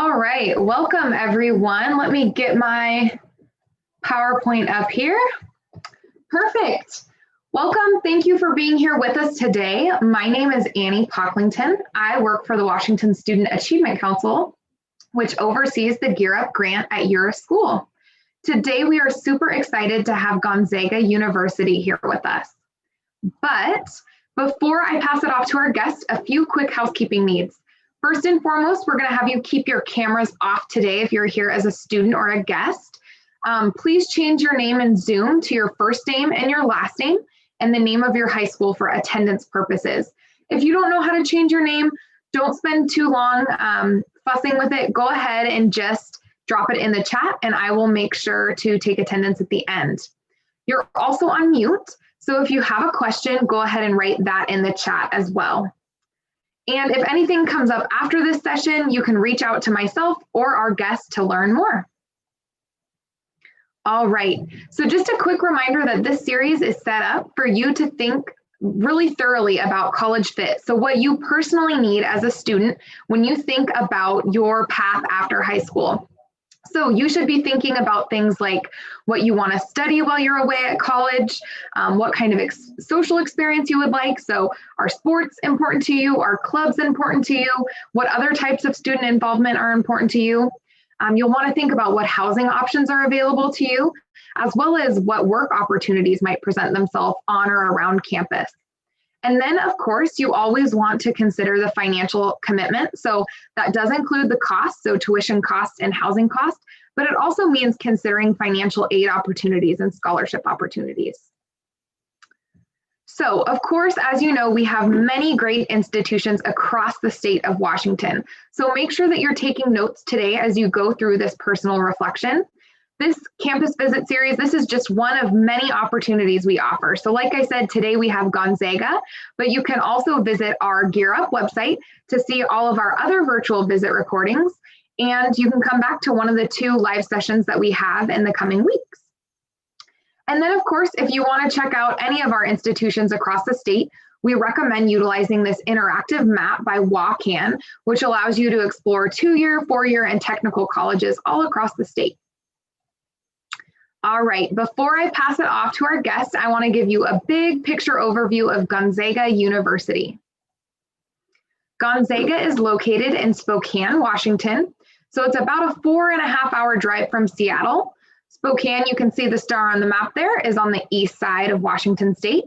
All right, welcome everyone. Let me get my PowerPoint up here. Perfect. Welcome. Thank you for being here with us today. My name is Annie Pocklington. I work for the Washington Student Achievement Council, which oversees the Gear Up grant at your school. Today, we are super excited to have Gonzaga University here with us. But before I pass it off to our guest, a few quick housekeeping needs. First and foremost, we're going to have you keep your cameras off today if you're here as a student or a guest. Please change your name in Zoom to your first name and your last name and the name of your high school for attendance purposes. If you don't know how to change your name, don't spend too long fussing with it. Go ahead and just drop it in the chat and I will make sure to take attendance at the end. You're also on mute, so if you have a question, go ahead and write that in the chat as well. And if anything comes up after this session, you can reach out to myself or our guests to learn more. All right, so just a quick reminder that this series is set up for you to think really thoroughly about college fit. So what you personally need as a student when you think about your path after high school. So you should be thinking about things like what you want to study while you're away at college, what kind of social experience you would like. So are sports important to you? Are clubs important to you? What other types of student involvement are important to you? You'll want to think about what housing options are available to you, as well as what work opportunities might present themselves on or around campus. And then, of course, you always want to consider the financial commitment. So that does include the costs, so tuition costs and housing costs, but it also means considering financial aid opportunities and scholarship opportunities. So, of course, as you know, we have many great institutions across the state of Washington. So make sure that you're taking notes today as you go through this personal reflection. This campus visit series, this is just one of many opportunities we offer. So like I said, today we have Gonzaga, but you can also visit our Gear Up website to see all of our other virtual visit recordings. And you can come back to one of the 2 live sessions that we have in the coming weeks. And then of course, if you want to check out any of our institutions across the state, we recommend utilizing this interactive map by WACAN, which allows you to explore 2-year, 4-year, and technical colleges all across the state. All right, before I pass it off to our guest, I want to give you a big picture overview of Gonzaga University. Gonzaga is located in Spokane, Washington. So it's about a 4.5-hour drive from Seattle. Spokane, you can see the star on the map there, is on the east side of Washington State.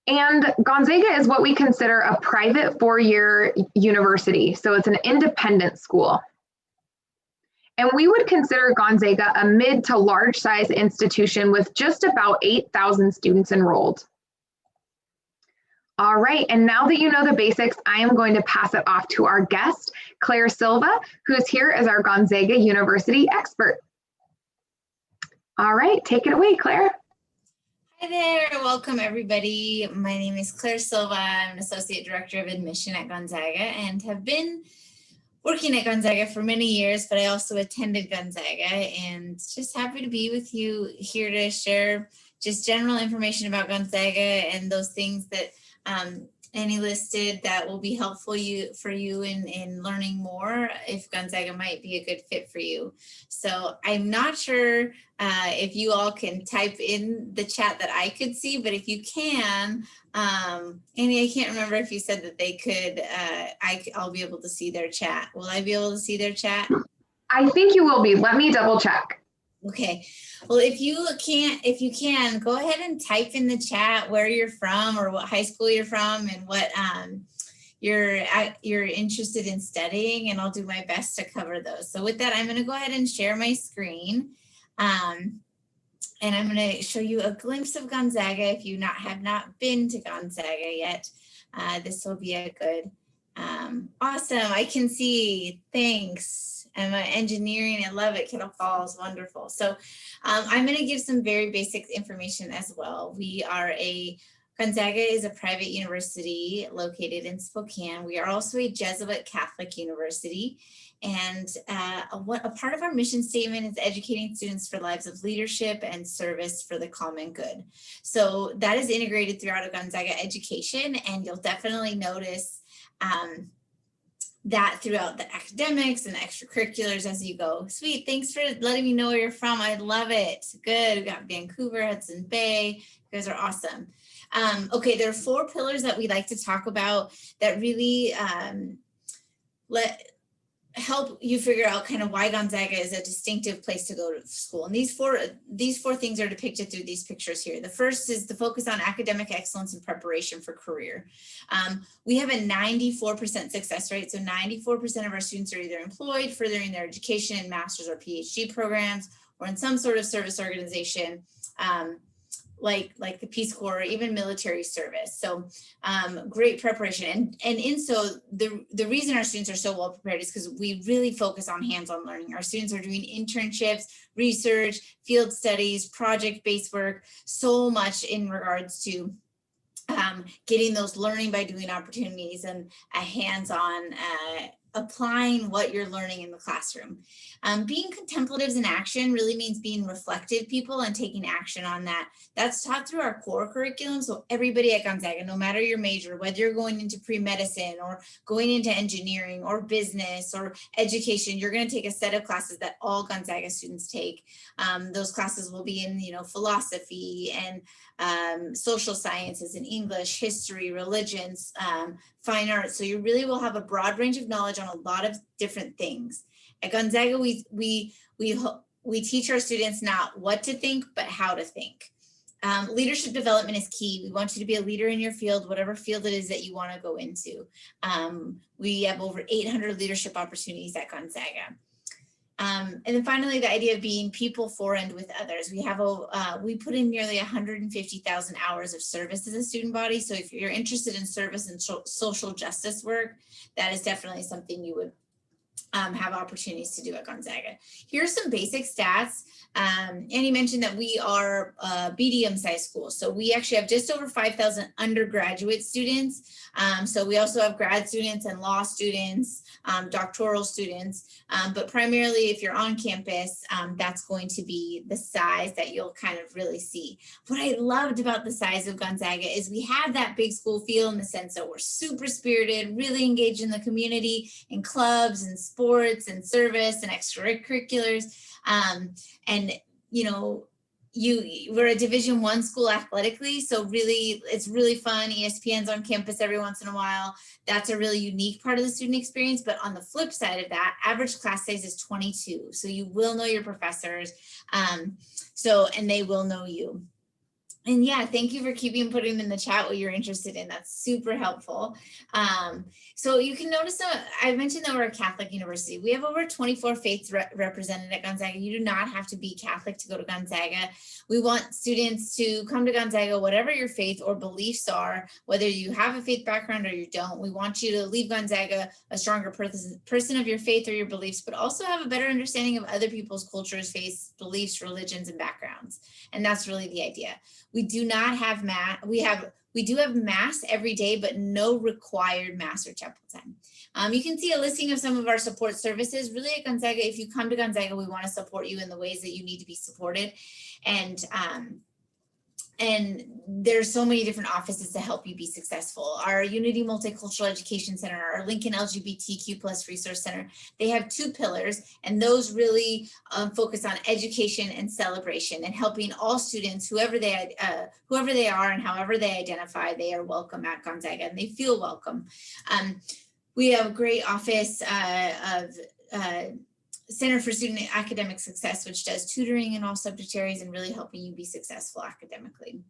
And Gonzaga is what we consider a private 4-year university. So it's an independent school. And we would consider Gonzaga a mid to large size institution with just about 8,000 students enrolled. All right, and now that you know the basics, I am going to pass it off to our guest, Claire Silva, who's here as our Gonzaga University expert. All right, take it away, Claire. Hi there, welcome everybody. My name is Claire Silva. I'm an Associate Director of Admission at Gonzaga and have been working at Gonzaga for many years, but I also attended Gonzaga and just happy to be with you here to share just general information about Gonzaga and those things that Annie listed that will be helpful for you in learning more if Gonzaga might be a good fit for you. So I'm not sure if you all can type in the chat that I could see, but if you can, Annie, I can't remember if you said that they could, I'll be able to see their chat. Will I be able to see their chat? I think you will be. Let me double check. Okay. Well, if you can, go ahead and type in the chat where you're from or what high school you're from and what you're interested in studying, and I'll do my best to cover those. So with that, I'm going to go ahead and share my screen. And I'm going to show you a glimpse of Gonzaga. If you have not been to Gonzaga yet, this will be a good, awesome. I can see, thanks. And my engineering, I love it. Kettle Falls, wonderful. So I'm going to give some very basic information as well. Gonzaga is a private university located in Spokane. We are also a Jesuit Catholic university. And a part of our mission statement is educating students for lives of leadership and service for the common good. So that is integrated throughout a Gonzaga education, and you'll definitely notice that throughout the academics and the extracurriculars as you go. Sweet, thanks for letting me know where you're from. I love it. Good, we got Vancouver, Hudson Bay. You guys are awesome. Okay, there are 4 pillars that we like to talk about that really help you figure out kind of why Gonzaga is a distinctive place to go to school. And these four things are depicted through these pictures here. The first is the focus on academic excellence and preparation for career. We have a 94% success rate. So 94% of our students are either employed, furthering their education in master's or PhD programs, or in some sort of service organization, like the Peace Corps or even military service. So great preparation. The reason our students are so well prepared is because we really focus on hands-on learning. Our students are doing internships, research, field studies, project-based work, so much in regards to getting those learning by doing opportunities and a hands-on applying what you're learning in the classroom. Being contemplatives in action really means being reflective people and taking action on that. That's taught through our core curriculum. So everybody at Gonzaga, no matter your major, whether you're going into pre-medicine or going into engineering or business or education, you're going to take a set of classes that all Gonzaga students take. Those classes will be in, philosophy and social sciences and English, history, religions, fine arts. So you really will have a broad range of knowledge on a lot of different things. At Gonzaga, we teach our students not what to think, but how to think. Leadership development is key. We want you to be a leader in your field, whatever field it is that you want to go into. We have over 800 leadership opportunities at Gonzaga. And then finally, the idea of being people for and with others. We put in nearly 150,000 hours of service as a student body. So if you're interested in service and social justice work, that is definitely something you would have opportunities to do at Gonzaga. Here's some basic stats. Annie mentioned that we are a medium-sized school. So we actually have just over 5,000 undergraduate students. So we also have grad students and law students, doctoral students, but primarily if you're on campus, that's going to be the size that you'll kind of really see. What I loved about the size of Gonzaga is we have that big school feel in the sense that we're super spirited, really engaged in the community, in clubs and sports and service and extracurriculars. We're a Division I school athletically, so really, it's really fun. ESPN's on campus every once in a while. That's a really unique part of the student experience. But on the flip side of that, average class size is 22. So you will know your professors, and they will know you. And yeah, thank you for putting in the chat what you're interested in. That's super helpful. So you can notice that I mentioned that we're a Catholic university. We have over 24 faiths represented at Gonzaga. You do not have to be Catholic to go to Gonzaga. We want students to come to Gonzaga, whatever your faith or beliefs are, whether you have a faith background or you don't. We want you to leave Gonzaga a stronger person of your faith or your beliefs, but also have a better understanding of other people's cultures, faiths, beliefs, religions, and backgrounds. And that's really the idea. We do not have mass. We do have mass every day, but no required mass or chapel time. You can see a listing of some of our support services. Really at Gonzaga, if you come to Gonzaga, we want to support you in the ways that you need to be supported. And there's so many different offices to help you be successful. Our Unity Multicultural Education Center, our Lincoln LGBTQ+ Resource Center, they have 2 pillars, and those really focus on education and celebration and helping all students, whoever they are and however they identify, they are welcome at Gonzaga and they feel welcome. We have a great office of Center for Student Academic Success, which does tutoring in all subject areas and really helping you be successful academically.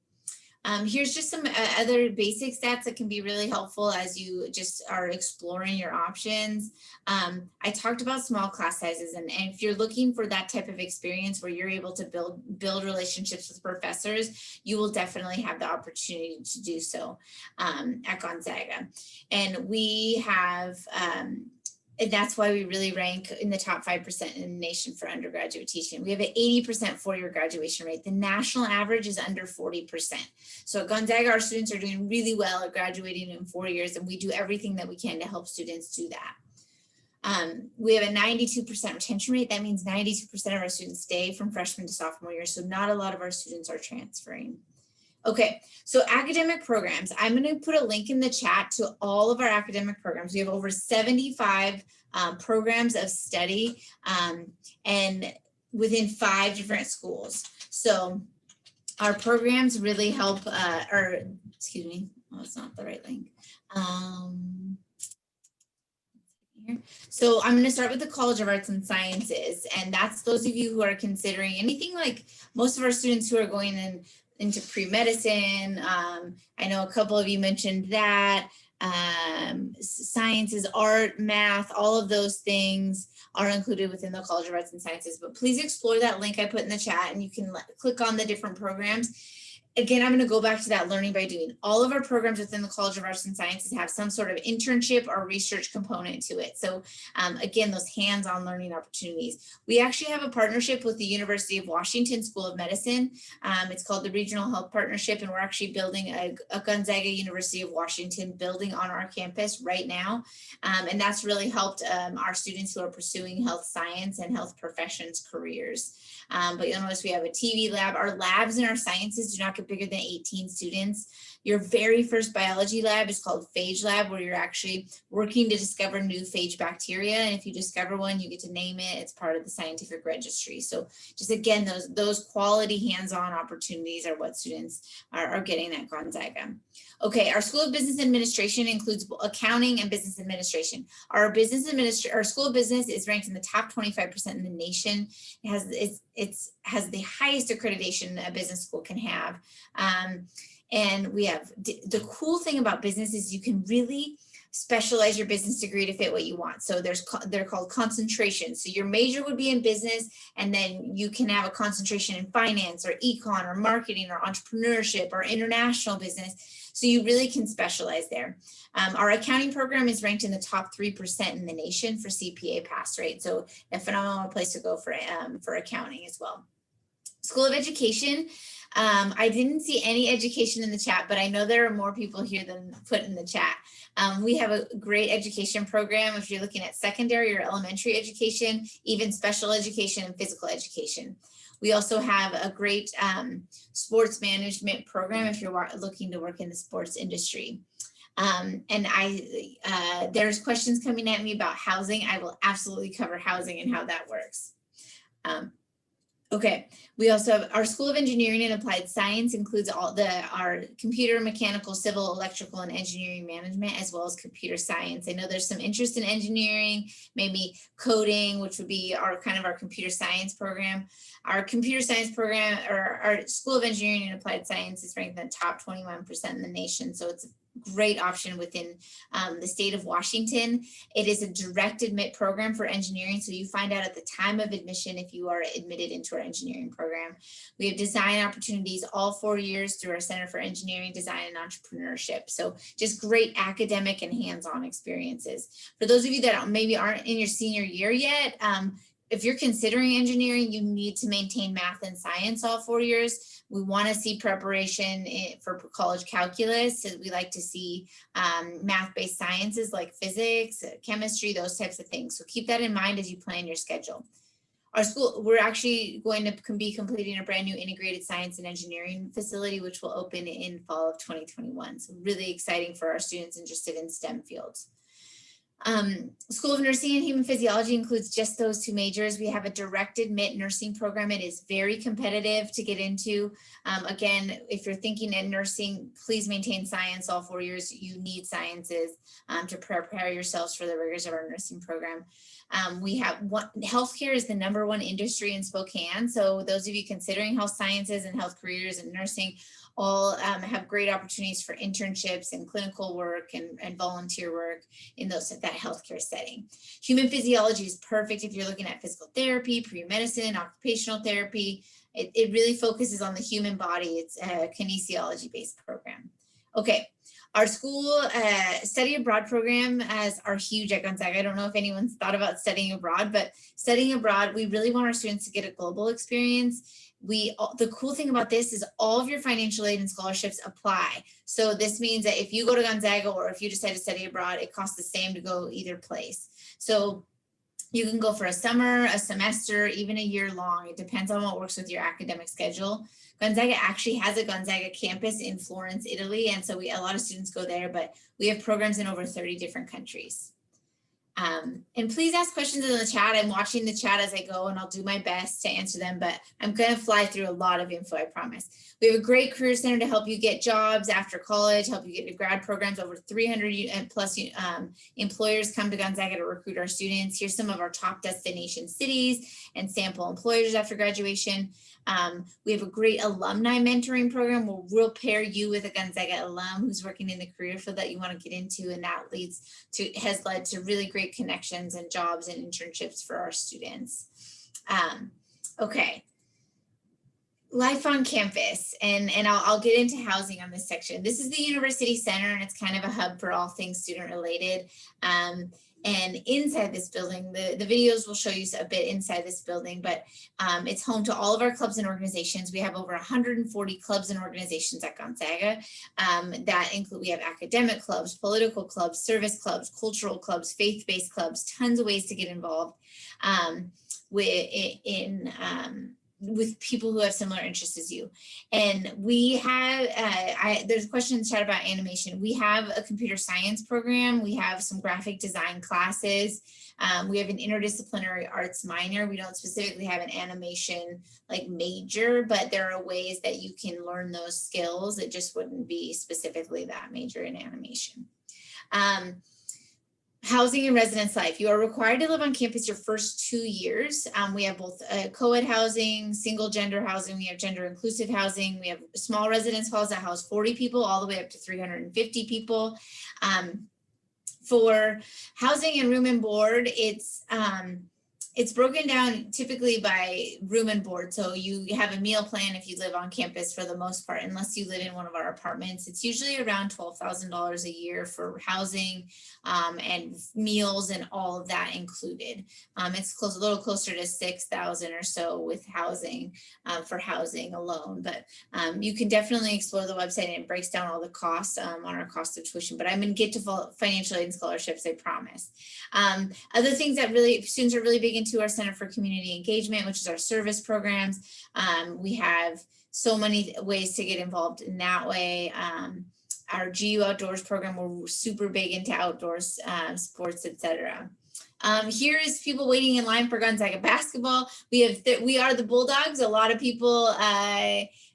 Here's just some other basic stats that can be really helpful as you just are exploring your options. I talked about small class sizes, and if you're looking for that type of experience where you're able to build relationships with professors, you will definitely have the opportunity to do so at Gonzaga. And we have and that's why we really rank in the top 5% in the nation for undergraduate teaching. We have an 80% four-year graduation rate. The national average is under 40%. So at Gonzaga, our students are doing really well at graduating in 4 years, and we do everything that we can to help students do that. We have a 92% retention rate. That means 92% of our students stay from freshman to sophomore year. So not a lot of our students are transferring. Okay, so academic programs, I'm going to put a link in the chat to all of our academic programs. We have over 75 programs of study and within 5 different schools. So our programs really help, excuse me, oh, it's not the right link. So I'm going to start with the College of Arts and Sciences, and that's those of you who are considering anything like most of our students who are going into pre-medicine. I know a couple of you mentioned that. Sciences, art, math, all of those things are included within the College of Arts and Sciences, but please explore that link I put in the chat and you can click on the different programs. Again, I'm going to go back to that learning by doing. All of our programs within the College of Arts and Sciences have some sort of internship or research component to it. So again, those hands-on learning opportunities. We actually have a partnership with the University of Washington School of Medicine. It's called the Regional Health Partnership, and we're actually building a Gonzaga University of Washington building on our campus right now. And that's really helped our students who are pursuing health science and health professions careers. But you'll notice we have a TV lab. Our labs in our sciences do not get bigger than 18 students. Your very first biology lab is called phage lab, where you're actually working to discover new phage bacteria. And if you discover one, you get to name it. It's part of the scientific registry. So just again, those quality hands-on opportunities are what students are getting at Gonzaga. Okay, our School of Business Administration includes accounting and business administration. Our School of Business is ranked in the top 25% in the nation. It has the highest accreditation a business school can have. And we have the cool thing about business is you can really specialize your business degree to fit what you want. So they're called concentrations. So your major would be in business, and then you can have a concentration in finance or econ or marketing or entrepreneurship or international business. So you really can specialize there. Our accounting program is ranked in the top 3% in the nation for CPA pass rate. So a phenomenal place to go for accounting as well. School of Education. I didn't see any education in the chat, but I know there are more people here than put in the chat. We have a great education program if you're looking at secondary or elementary education, even special education and physical education. We also have a great sports management program if you're looking to work in the sports industry. And there's questions coming at me about housing. I will absolutely cover housing and how that works. Okay, we also have our School of Engineering and Applied Science includes our computer, mechanical, civil, electrical, and engineering management, as well as computer science. I know there's some interest in engineering, maybe coding, which would be our computer science program. Our computer science program, or our School of Engineering and Applied Science, is ranked in the top 21% in the nation. So it's a great option within the state of Washington. It is a direct admit program for engineering. So you find out at the time of admission if you are admitted into our engineering program. We have design opportunities all 4 years through our Center for Engineering, Design, and Entrepreneurship. So just great academic and hands-on experiences. For those of you that maybe aren't in your senior year yet, if you're considering engineering, you need to maintain math and science all 4 years. We want to see preparation for college calculus. So we like to see math-based sciences like physics, chemistry, those types of things. So keep that in mind as you plan your schedule. Our school, we're actually going to be completing a brand new integrated science and engineering facility, which will open in fall of 2021. So really exciting for our students interested in STEM fields. School of Nursing and Human Physiology includes just those 2 majors. We have a direct admit nursing program. It is very competitive to get into. Again, if you're thinking in nursing, please maintain science all 4 years. You need sciences to prepare yourselves for the rigors of our nursing program. We have healthcare is the #1 industry in Spokane. So those of you considering health sciences and health careers and nursing all have great opportunities for internships and clinical work and volunteer work in that healthcare setting. Human physiology is perfect if you're looking at physical therapy, pre-medicine, occupational therapy. It really focuses on the human body. It's a kinesiology-based program. Okay, our school study abroad program are huge at Gonzaga. I don't know if anyone's thought about studying abroad, but studying abroad, we really want our students to get a global experience. The cool thing about this is all of your financial aid and scholarships apply. So this means that if you go to Gonzaga or if you decide to study abroad, it costs the same to go either place. So You can go for a summer, a semester, even a year long. It depends on what works with your academic schedule. Gonzaga actually has a Gonzaga campus in Florence, Italy. And so a lot of students go there, but we have programs in over 30 different countries. And please ask questions in the chat. I'm watching the chat as I go, and I'll do my best to answer them, but I'm going to fly through a lot of info, I promise. We have a great career center to help you get jobs after college, help you get into grad programs. Over 300 plus employers come to Gonzaga to recruit our students. Here's some of our top destination cities and sample employers after graduation. We have a great alumni mentoring program where we'll pair you with a Gonzaga alum who's working in the career field that you want to get into, and that has led to really great connections and jobs and internships for our students. Okay, life on campus, and I'll get into housing on this section. This is the University Center, and it's kind of a hub for all things student related. And inside this building, the videos will show you a bit inside this building, but it's home to all of our clubs and organizations. We have over 140 clubs and organizations at Gonzaga that include, we have academic clubs, political clubs, service clubs, cultural clubs, faith-based clubs, tons of ways to get involved with people who have similar interests as you. And we have, there's a question in the chat about animation. We have a computer science program. We have some graphic design classes. We have an interdisciplinary arts minor. We don't specifically have an animation like major, but there are ways that you can learn those skills. It just wouldn't be specifically that major in animation. Housing and residence life. You are required to live on campus your first 2 years. We have both co-ed housing, single gender housing. We have gender inclusive housing. We have small residence halls that house 40 people all the way up to 350 people. For housing and room and board, it's broken down typically by room and board. So you have a meal plan if you live on campus for the most part, unless you live in one of our apartments. It's usually around $12,000 a year for housing and meals and all of that included. It's a little closer to 6,000 or so with housing for housing alone. But you can definitely explore the website, and it breaks down all the costs on our cost of tuition. But I'm going to get to financial aid and scholarships, I promise. Other things that students are really big into our Center for Community Engagement, which is our service programs. We have so many ways to get involved in that way. Our GU Outdoors program, we're super big into outdoors sports, etc. Here is people waiting in line for Gonzaga basketball. We are the Bulldogs. A lot of people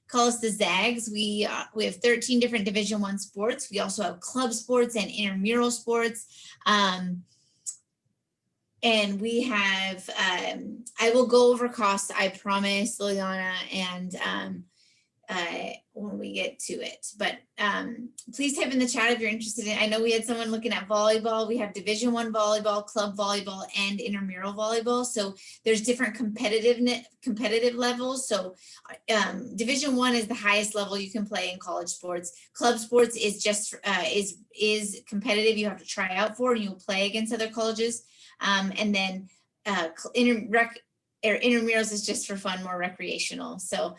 call us the Zags. We have 13 different Division I sports. We also have club sports and intramural sports. And we have, I will go over costs, I promise, Liliana, and when we get to it. But please type in the chat if you're interested in. I know we had someone looking at volleyball. We have Division I volleyball, club volleyball, and intramural volleyball. So there's different competitive levels. So Division I is the highest level you can play in college sports. Club sports is just is competitive. You have to try out for, and you'll play against other colleges. And then intramurals is just for fun, more recreational. So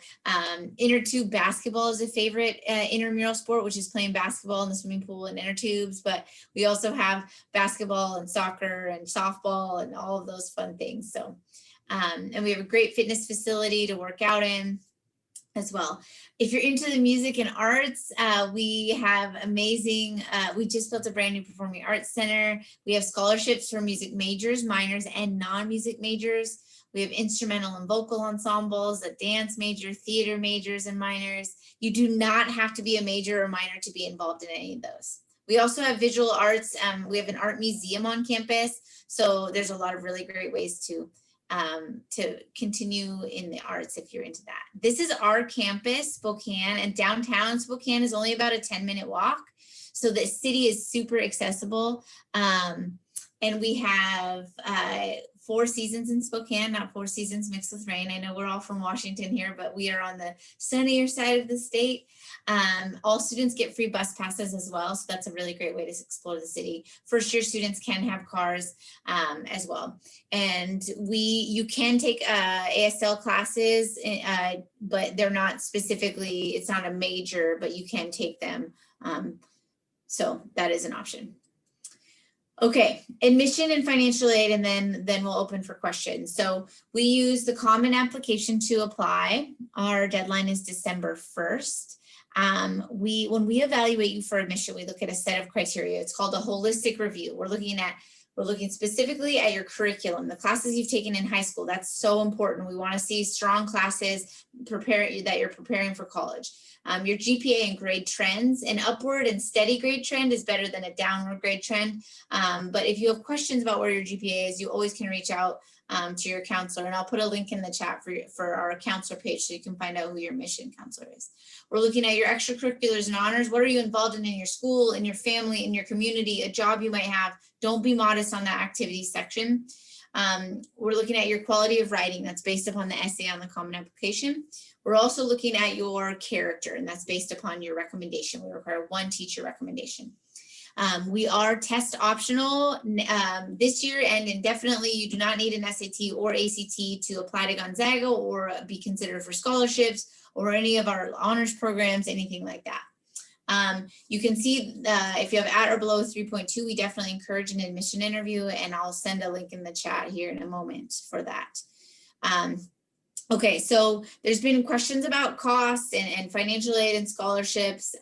inner tube basketball is a favorite intramural sport, which is playing basketball in the swimming pool and inner tubes. But we also have basketball and soccer and softball and all of those fun things. So and we have a great fitness facility to work out in as well. If you're into the music and arts, we have amazing, we just built a brand new performing arts center. We have scholarships for music majors, minors, and non-music majors. We have instrumental and vocal ensembles, a dance major, theater majors and minors. You do not have to be a major or minor to be involved in any of those. We also have visual arts. We have an art museum on campus. So there's a lot of really great ways to continue in the arts if you're into that. This is our campus, Spokane, and downtown Spokane is only about a 10-minute walk. So the city is super accessible. And we have 4 seasons in Spokane, not 4 seasons mixed with rain. I know we're all from Washington here, but we are on the sunnier side of the state. All students get free bus passes as well. So that's a really great way to explore the city. First year students can have cars as well. And you can take ASL classes, but they're not specifically, it's not a major, but you can take them. So that is an option. Okay, admission and financial aid, and then we'll open for questions. So we use the common application to apply. Our deadline is December 1st. When we evaluate you for admission, we look at a set of criteria. It's called a holistic review. We're looking specifically at your curriculum, the classes you've taken in high school. That's so important. We want to see strong classes that you're preparing for college. Your GPA and grade trends. An upward and steady grade trend is better than a downward grade trend. But if you have questions about where your GPA is, you always can reach out to your counselor. And I'll put a link in the chat for our counselor page so you can find out who your mission counselor is. We're looking at your extracurriculars and honors. What are you involved in your school, in your family, in your community, a job you might have? Don't be modest on that activity section. We're looking at your quality of writing. That's based upon the essay on the common application. We're also looking at your character, and that's based upon your recommendation. We require one teacher recommendation. We are test optional this year and indefinitely. You do not need an SAT or ACT to apply to Gonzaga or be considered for scholarships or any of our honors programs, anything like that. You can see if you have at or below 3.2, we definitely encourage an admission interview, and I'll send a link in the chat here in a moment for that. Okay, so there's been questions about costs and financial aid and scholarships.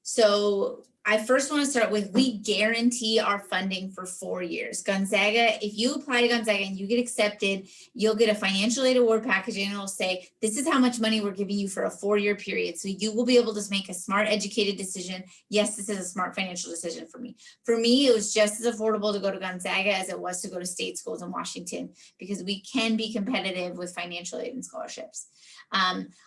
So I first want to start with, we guarantee our funding for 4 years. Gonzaga, if you apply to Gonzaga and you get accepted, you'll get a financial aid award package, and it'll say, this is how much money we're giving you for a 4-year period. So you will be able to make a smart, educated decision. Yes, this is a smart financial decision for me. For me, it was just as affordable to go to Gonzaga as it was to go to state schools in Washington, because we can be competitive with financial aid and scholarships.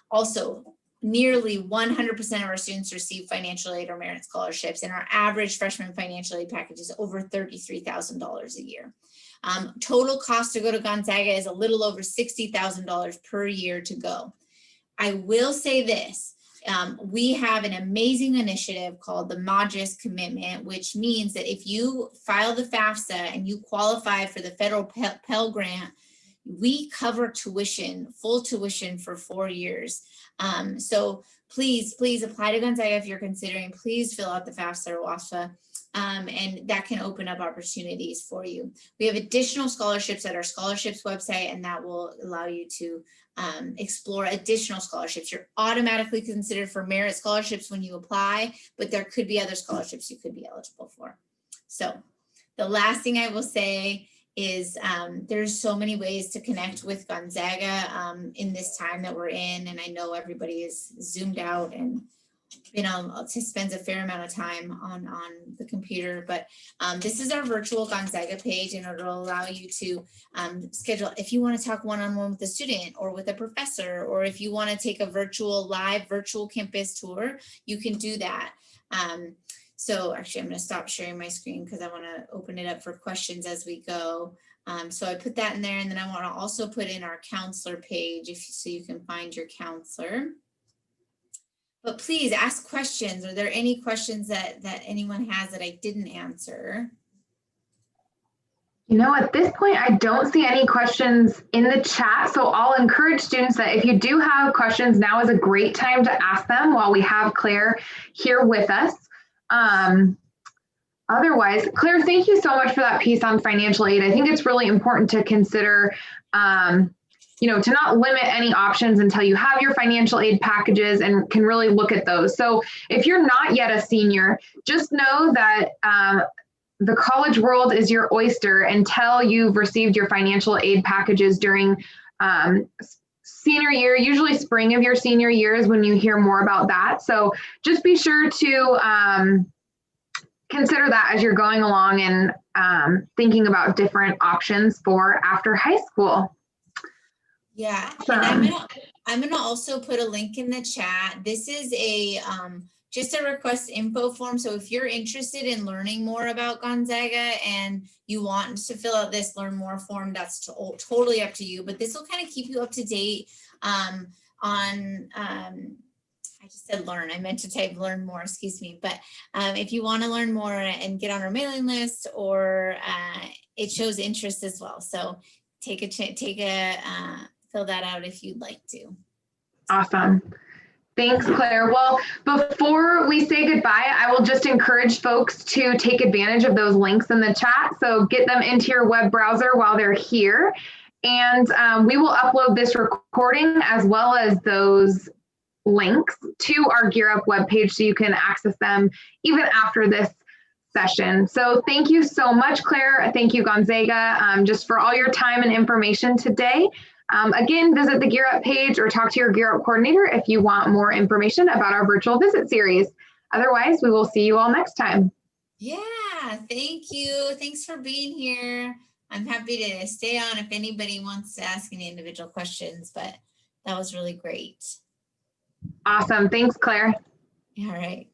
Also, nearly 100% of our students receive financial aid or merit scholarships, and our average freshman financial aid package is over $33,000 a year. Total cost to go to Gonzaga is a little over $60,000 per year to go. I will say this, we have an amazing initiative called the Modus Commitment, which means that if you file the FAFSA and you qualify for the federal Pell Grant, we cover tuition, full tuition for 4 years. So please apply to Gonzaga if you're considering. Please fill out the FAFSA or WASFA, and that can open up opportunities for you. We have additional scholarships at our scholarships website, and that will allow you to explore additional scholarships. You're automatically considered for merit scholarships when you apply, but there could be other scholarships you could be eligible for. So the last thing I will say is there's so many ways to connect with Gonzaga in this time that we're in. And I know everybody is zoomed out and spends a fair amount of time on the computer, but this is our virtual Gonzaga page, and it'll allow you to schedule, if you want to talk one-on-one with a student or with a professor, or if you want to take a live virtual campus tour, you can do that. So actually, I'm going to stop sharing my screen because I want to open it up for questions as we go. So I put that in there, and then I want to also put in our counselor page so you can find your counselor. But please ask questions. Are there any questions that anyone has that I didn't answer? At this point, I don't see any questions in the chat. So I'll encourage students that if you do have questions, now is a great time to ask them while we have Claire here with us. Otherwise, Claire, thank you so much for that piece on financial aid. I think it's really important to consider, to not limit any options until you have your financial aid packages and can really look at those. So if you're not yet a senior, just know that the college world is your oyster until you've received your financial aid packages during senior year. Usually spring of your senior year is when you hear more about that. So just be sure to consider that as you're going along and thinking about different options for after high school. Yeah, and I'm gonna also put a link in the chat. This is a just a request info form. So if you're interested in learning more about Gonzaga and you want to fill out this learn more form, that's totally up to you. But this will kind of keep you up to date on I just said learn. I meant to type learn more, excuse me. But if you want to learn more and get on our mailing list, or it shows interest as well. So fill that out if you'd like to. Awesome. Thanks, Claire. Well, before we say goodbye, I will just encourage folks to take advantage of those links in the chat. So get them into your web browser while they're here. And we will upload this recording as well as those links to our Gear Up webpage so you can access them even after this session. So thank you so much, Claire. Thank you, Gonzaga, just for all your time and information today. Again, visit the Gear Up page or talk to your Gear Up coordinator if you want more information about our virtual visit series. Otherwise, we will see you all next time. Yeah, thank you. Thanks for being here. I'm happy to stay on if anybody wants to ask any individual questions, but that was really great. Awesome. Thanks, Claire. All right.